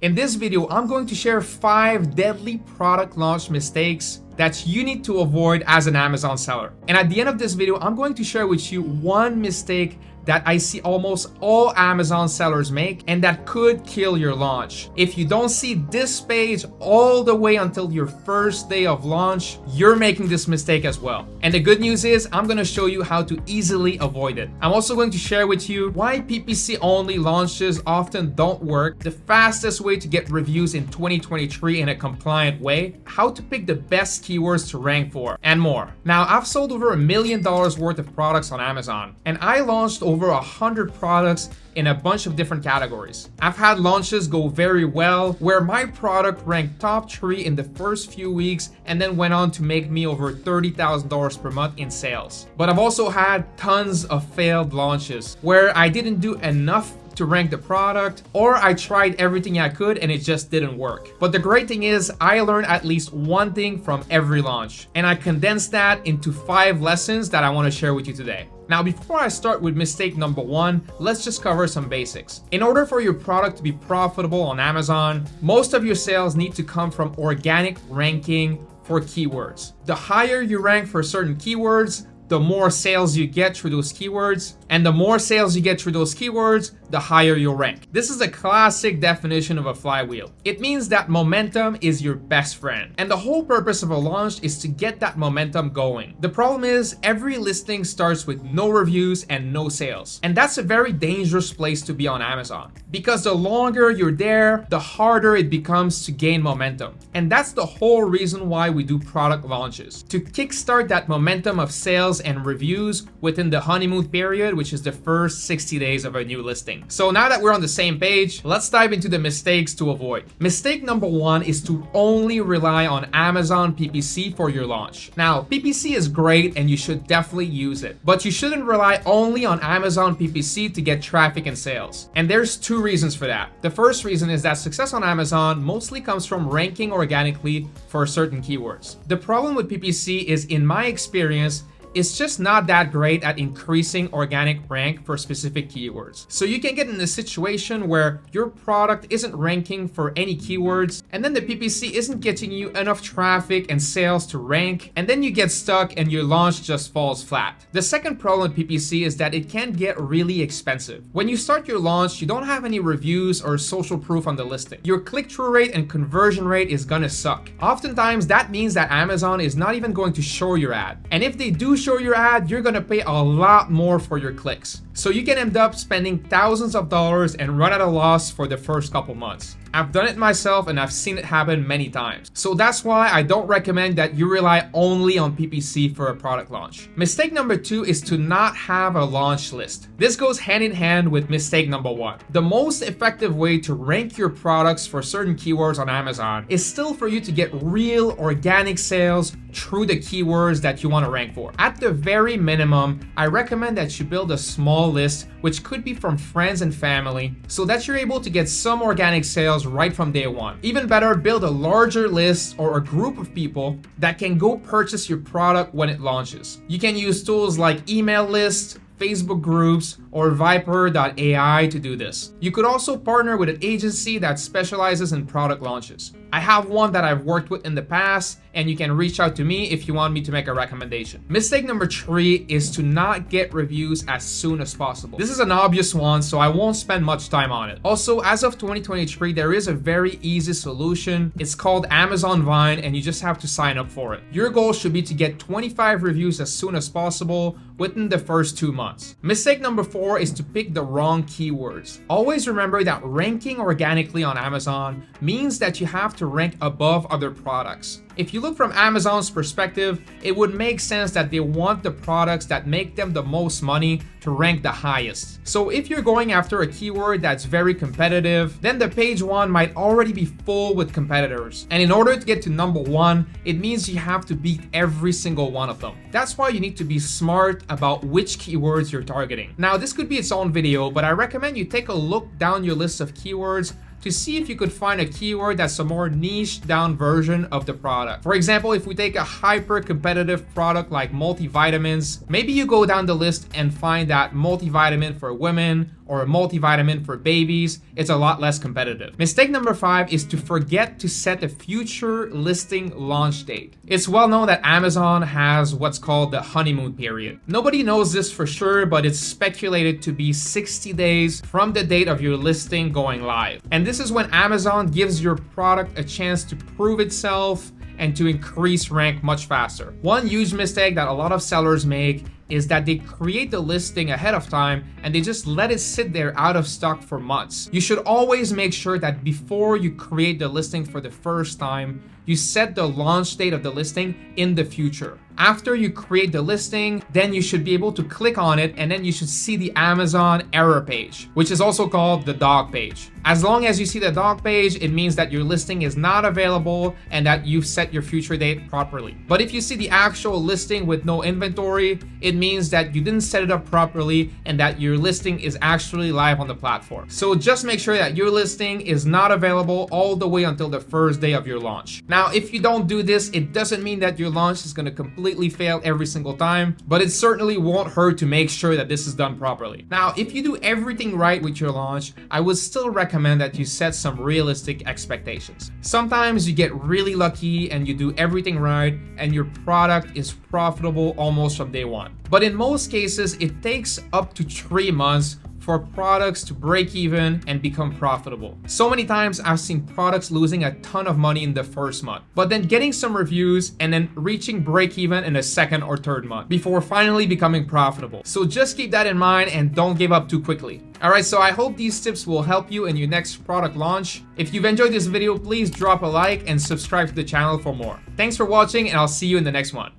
In this video, I'm going to share 5 deadly product launch mistakes that you need to avoid as an Amazon seller. And at the end of this video, I'm going to share with you one mistake that I see almost all Amazon sellers make and that could kill your launch. If you don't see this page all the way until your first day of launch, you're making this mistake as well. And the good news is I'm gonna show you how to easily avoid it. I'm also going to share with you why PPC only launches often don't work, the fastest way to get reviews in 2023 in a compliant way, how to pick the best keywords to rank for, and more. Now, I've sold over $1 million worth of products on Amazon, and I launched over 100 products in a bunch of different categories. I've had launches go very well where my product ranked top 3 in the first few weeks and then went on to make me over $30,000 per month in sales. But I've also had tons of failed launches where I didn't do enough to rank the product, or I tried everything I could and it just didn't work. But the great thing is I learned at least one thing from every launch, and I condensed that into 5 lessons that I want to share with you today. Now, before I start with mistake number 1, let's just cover some basics. In order for your product to be profitable on Amazon, most of your sales need to come from organic ranking for keywords. The higher you rank for certain keywords, the more sales you get through those keywords, and the more sales you get through those keywords, the higher you'll rank. This is a classic definition of a flywheel. It means that momentum is your best friend, and the whole purpose of a launch is to get that momentum going. The problem is every listing starts with no reviews and no sales, and that's a very dangerous place to be on Amazon, because the longer you're there, the harder it becomes to gain momentum. And that's the whole reason why we do product launches, to kickstart that momentum of sales and reviews within the honeymoon period, which is the first 60 days of a new listing. So now that we're on the same page, let's dive into the mistakes to avoid. Mistake number 1 is to only rely on Amazon PPC for your launch. Now, PPC is great and you should definitely use it, but you shouldn't rely only on Amazon PPC to get traffic and sales. And there's 2 reasons for that. The first reason is that success on Amazon mostly comes from ranking organically for certain keywords. The problem with PPC is, in my experience, it's just not that great at increasing organic rank for specific keywords. So you can get in a situation where your product isn't ranking for any keywords, and then the PPC isn't getting you enough traffic and sales to rank, and then you get stuck and your launch just falls flat. The second problem with PPC is that it can get really expensive. When you start your launch, you don't have any reviews or social proof on the listing. Your click-through rate and conversion rate is gonna suck. Oftentimes, that means that Amazon is not even going to show your ad. And if they do show your ad, you're gonna pay a lot more for your clicks. So you can end up spending thousands of dollars and run at a loss for the first couple months. I've done it myself and I've seen it happen many times. So that's why I don't recommend that you rely only on PPC for a product launch. Mistake number 2 is to not have a launch list. This goes hand in hand with mistake number 1. The most effective way to rank your products for certain keywords on Amazon is still for you to get real organic sales through the keywords that you want to rank for. At the very minimum, I recommend that you build a small list, which could be from friends and family, so that you're able to get some organic sales right from day one. Even better, build a larger list or a group of people that can go purchase your product when it launches. You can use tools like email lists, Facebook groups, or Viper.ai to do this. You could also partner with an agency that specializes in product launches. I have one that I've worked with in the past, and you can reach out to me if you want me to make a recommendation. Mistake number 3 is to not get reviews as soon as possible. This is an obvious one, so I won't spend much time on it. Also, as of 2023, there is a very easy solution. It's called Amazon Vine, and you just have to sign up for it. Your goal should be to get 25 reviews as soon as possible within the first 2 months. Mistake number 4 is to pick the wrong keywords. Always remember that ranking organically on Amazon means that you have to rank above other products. If you look from Amazon's perspective, it would make sense that they want the products that make them the most money to rank the highest. So if you're going after a keyword that's very competitive, then the page 1 might already be full with competitors. And in order to get to number 1, it means you have to beat every single one of them. That's why you need to be smart about which keywords you're targeting. Now, this could be its own video, but I recommend you take a look down your list of keywords to see if you could find a keyword that's a more niche down version of the product. For example, if we take a hyper competitive product like multivitamins, maybe you go down the list and find that multivitamin for women or a multivitamin for babies, it's a lot less competitive. Mistake number 5 is to forget to set a future listing launch date. It's well known that Amazon has what's called the honeymoon period. Nobody knows this for sure, but it's speculated to be 60 days from the date of your listing going live. And this is when Amazon gives your product a chance to prove itself and to increase rank much faster. One huge mistake that a lot of sellers make is that they create the listing ahead of time and they just let it sit there out of stock for months. You should always make sure that before you create the listing for the first time, you set the launch date of the listing in the future. After you create the listing, then you should be able to click on it and then you should see the Amazon error page, which is also called the dog page. As long as you see the dog page, it means that your listing is not available and that you've set your future date properly. But if you see the actual listing with no inventory, it means that you didn't set it up properly and that your listing is actually live on the platform. So just make sure that your listing is not available all the way until the first day of your launch. Now, if you don't do this, it doesn't mean that your launch is going to completely fail every single time, but it certainly won't hurt to make sure that this is done properly. Now, if you do everything right with your launch, I would still recommend that you set some realistic expectations. Sometimes you get really lucky and you do everything right and your product is profitable almost from day one. But in most cases, it takes up to 3 months for products to break even and become profitable. So many times I've seen products losing a ton of money in the first month, but then getting some reviews and then reaching break even in the second or third month before finally becoming profitable. So just keep that in mind and don't give up too quickly. Alright, so I hope these tips will help you in your next product launch. If you've enjoyed this video, please drop a like and subscribe to the channel for more. Thanks for watching and I'll see you in the next one.